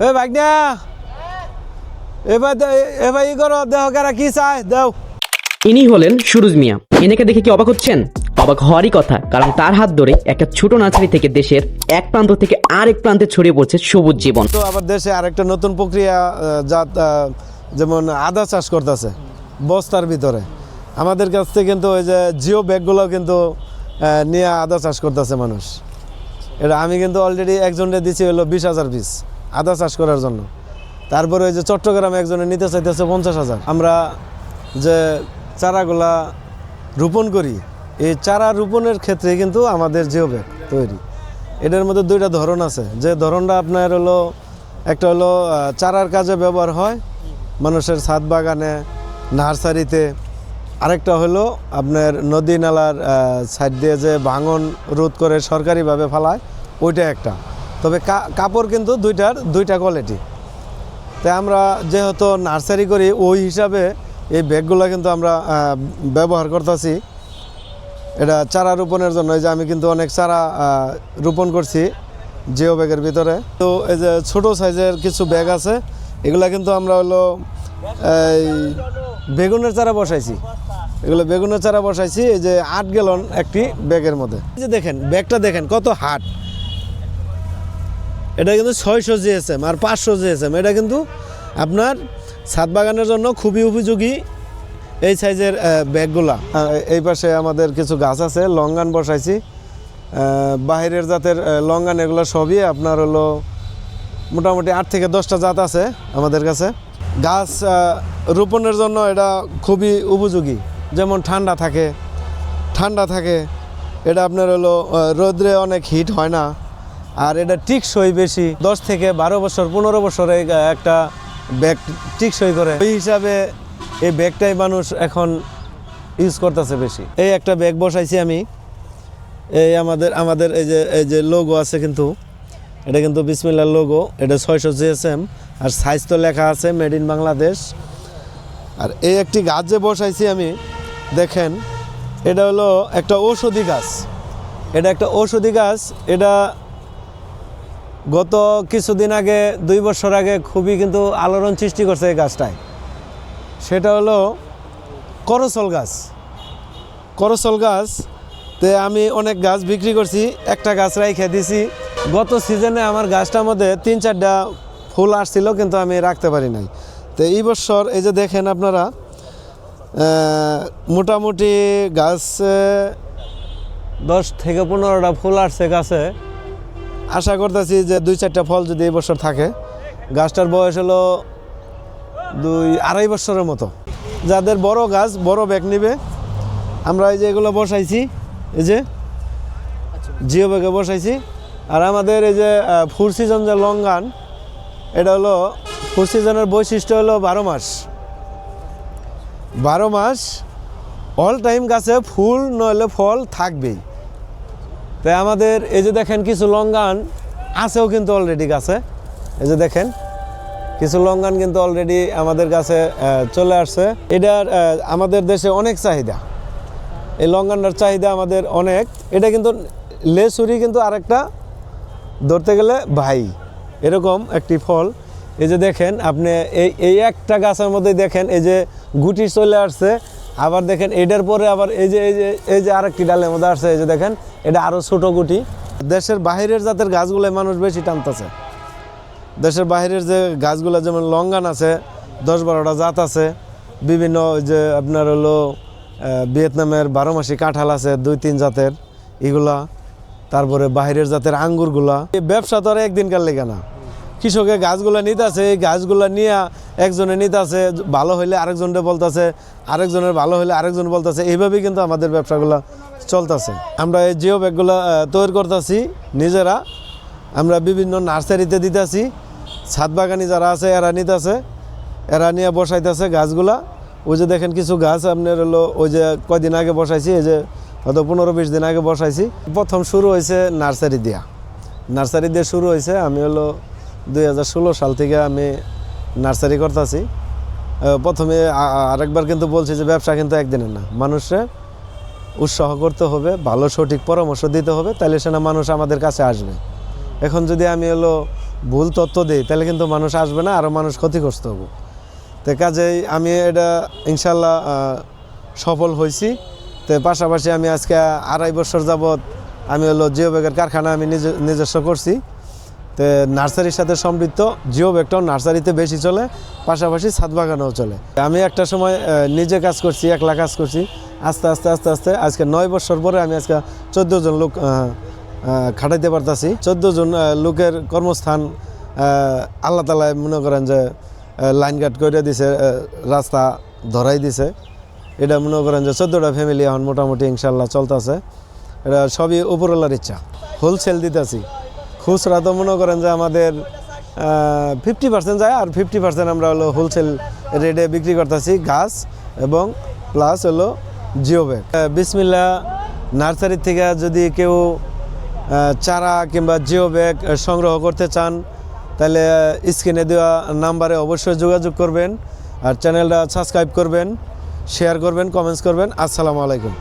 এ ভাগনা এবার ই করো দেহ কারা কি চায় দেও। ইনি হলেন সুরুজ মিয়া। এনাকে দেখে কি অবাক হচ্ছেন? অবাক হওয়ারই কথা, কারণ তার হাত ধরে একটা ছোট নার্সারি থেকে দেশের এক প্রান্ত থেকে আরেক প্রান্তে ছড়িয়ে পড়ছে সবুজ জীবন। তো আবার দেশে আরেকটা নতুন প্রক্রিয়া জাত যেমন আদা চাষ করতেছে বস্তার ভিতরে। আমাদের কাছ থেকে কিন্তু ওই যে জিও ব্যাগগুলো কিন্তু নিয়ে আদা চাষ করতেছে মানুষ। এটা আমি কিন্তু অলরেডি একজনকে দিচ্ছি হলো 20,000 পিস আদা চাষ করার জন্য। তারপরে ওই যে চট্টগ্রামে একজনে নিতে চাইতেছে 50,000। আমরা যে চারাগুলা রোপণ করি এই চারা রোপণের ক্ষেত্রে কিন্তু আমাদের জিও ব্যাগ তৈরি। এটার মধ্যে দুইটা ধরন আছে। যে ধরনটা আপনার হলো একটা হলো চারার কাজে ব্যবহার হয় মানুষের ছাদ বাগানে, নার্সারিতে। আরেকটা হলো আপনার নদী নালার সাইড দিয়ে যে ভাঙন রোধ করে সরকারিভাবে ফেলায় ওইটা একটা। তবে কাপড় কিন্তু দুইটা কোয়ালিটি। তাই আমরা যেহেতু নার্সারি করি ওই হিসাবে এই ব্যাগগুলো কিন্তু আমরা ব্যবহার করতেছি এটা চারা রোপণের জন্য। এই যে আমি কিন্তু অনেক চারা রোপণ করছি জিও ব্যাগের ভিতরে। তো এই যে ছোটো সাইজের কিছু ব্যাগ আছে এগুলা কিন্তু আমরা হলো এই বেগুনের চারা বসাইছি। এগুলো বেগুনের চারা বসাইছি এই যে 8 গ্যালন একটি ব্যাগের মধ্যে। এই যে দেখেন ব্যাগটা দেখেন কত হার্ড। এটা কিন্তু 600 GSM আর 500 GSM। এটা কিন্তু আপনার ছাদ বাগানের জন্য খুবই উপযোগী এই সাইজের ব্যাগগুলা। এই পাশে আমাদের কিছু গাছ আছে, লঙ্গান বসাইছি, বাহিরের জাতের লঙ্গান। এগুলো সবই আপনার হলো মোটামুটি 8 থেকে 10টা জাত আছে আমাদের কাছে। গাছ রোপণের জন্য এটা খুবই উপযোগী। যেমন ঠান্ডা থাকে এটা আপনার হলো রোদ্রে অনেক হিট হয় না। আর এটা টিকসই বেশি, 10 থেকে 12 বছর 15 বছর একটা ব্যাগ টিকসই করে। ওই হিসাবে এই ব্যাগটাই মানুষ এখন ইউজ করতেছে বেশি। এই একটা ব্যাগ বসাইছি আমি। এই আমাদের এই যে লোগো আছে কিন্তু এটা কিন্তু বিসমিল্লাহ লোগো। এটা 600 GSM আর সাইজ তো লেখা আছে মেড ইন বাংলাদেশ। আর এই একটি গাছ যে বসাইছি আমি দেখেন এটা হলো একটা ঔষধি গাছ। এটা গত কিছুদিন আগে 2 বছর আগে খুবই কিন্তু আলোড়ন সৃষ্টি করছে এই গাছটায়। সেটা হলো করসল গাছ। তে আমি অনেক গাছ বিক্রি করছি, একটা গাছ রেখে দিছি। গত সিজনে আমার গাছটার মধ্যে 3-4টা ফুল আসছিল কিন্তু আমি রাখতে পারি নাই। তো এই বছর এই যে দেখেন আপনারা মোটামুটি গাছে 10 থেকে 15টা ফুল আসছে গাছে। আশা করতেছি যে 2-4টা ফল যদি এই বছর থাকে। গাছটার বয়স হলো 2-2.5 বছরের মতো। যাদের বড় গাছ বড় ব্যাগ নিবে আমরা এই যে এগুলো বসাইছি, এই যে জিও ব্যাগে বসাইছি। আর আমাদের এই যে ফুল সিজন যে লঙ্গান, এটা হলো ফুল সিজনের বৈশিষ্ট্য হলো 12 মাস অল টাইম গাছে ফুল নইলে ফল থাকবেই। তাই আমাদের এই যে দেখেন কিছু লঙ্গান আছেও কিন্তু অলরেডি গাছে। এই যে দেখেন কিছু লঙ্গান কিন্তু অলরেডি আমাদের কাছে চলে আসছে। এটার আমাদের দেশে অনেক চাহিদা, এই লঙ্গানটার চাহিদা আমাদের অনেক। এটা কিন্তু লেসুরি কিন্তু আরেকটা ধরতে গেলে ভাই এরকম একটি ফল। এই যে দেখেন আপনি এই একটা গাছের মধ্যে দেখেন এই যে গুটি চলে আসছে। আবার দেখেন এটার পরে আবার এই যে আরেকটি ডালের মধ্যে আসছে। এই যে দেখেন এটা আরও ছোট গুটি। দেশের বাহিরের জাতের গাছগুলো মানুষ বেশি টানতেছে। দেশের বাহিরের যে গাছগুলো যেমন লঙ্গান আছে 10-12টা জাত আছে। বিভিন্ন যে আপনার হলো ভিয়েতনামের 12 মাসি কাঁঠাল আছে 2-3 জাতের এগুলা। তারপরে বাহিরের জাতের আঙ্গুরগুলা। এই ব্যবসা তো আর একদিনকার লেগে না। কৃষকে গাছগুলো নিতে আছে, এই গাছগুলো নিয়ে একজনে নিতে আছে, ভালো হইলে আরেকজনকে বলতেছে, আরেকজনের ভালো হইলে আরেকজন বলতেছে। এইভাবেই কিন্তু আমাদের ব্যবসাগুলো চলতেছে। আমরা এই জিও ব্যাগগুলো তৈরি করতেছি নিজেরা। আমরা বিভিন্ন নার্সারিতে দিতেছি, ছাদ বাগানি যারা আছে এরা নিতেছে, এরা নিয়ে বসাইতেছে গাছগুলা। ওই যে দেখেন কিছু গাছ আপনার হলো ওই যে কয়দিন আগে বসাইছি, এই যে হয়তো 15-20 দিন আগে বসাইছি। প্রথম শুরু হয়েছে নার্সারি দিয়ে শুরু হয়েছে। আমি হলো 2016 সাল থেকে আমি নার্সারি করতেছি। প্রথমে আরেকবার কিন্তু বলছি যে ব্যবসা কিন্তু একদিনের না, মানুষে উৎসাহ করতে হবে, ভালো সঠিক পরামর্শ দিতে হবে, তাহলে সেনা মানুষ আমাদের কাছে আসবে। এখন যদি আমি হলো ভুল তথ্য দিই তাহলে কিন্তু মানুষ আসবে না, আরও মানুষ ক্ষতিগ্রস্ত হবো। তো কাজেই আমি এটা ইনশাল্লাহ সফল হয়েছি। তো পাশাপাশি আমি আজকে 2.5 বছর যাবৎ আমি হলো জিও ব্যাগের কারখানা আমি নিজস্ব করছি। তো নার্সারির সাথে সম্পৃক্ত, জিও ব্যাগটাও নার্সারিতে বেশি চলে, পাশাপাশি ছাদ বাগানেও চলে। আমি একটা সময় নিজে কাজ করছি, একলা কাজ করছি, আস্তে আস্তে আস্তে আস্তে আজকে 9 বছর পরে আমি আজকে 14 জন লোক খাটাইতে পারতাছি। 14 জন লোকের কর্মস্থান আল্লাহ তাআলা মনে করেন যে লাইন গার্ড করে দিছে, রাস্তা ধরাই দিছে। এটা মনে করেন যে 14টা ফ্যামিলি এখন মোটামুটি ইনশাল্লাহ চলতেছে। এটা সবই উপরওয়ালার ইচ্ছা। হোলসেল দিতেছি, খুচরা তো মনে করেন যে আমাদের 50% যায়, আর 50% আমরা হলো হোলসেল রেটে বিক্রি করতেছি গাছ এবং প্লাস হলো জিও ব্যাগ। বিসমিল্লাহ নার্সারি থেকে যদি কেউ চারা কিংবা জিও ব্যাগ সংগ্রহ করতে চান তাহলে স্ক্রিনে দেওয়া নাম্বারে অবশ্যই যোগাযোগ করবেন, আর চ্যানেলটা সাবস্ক্রাইব করবেন, শেয়ার করবেন, কমেন্টস করবেন। আসসালামু আলাইকুম।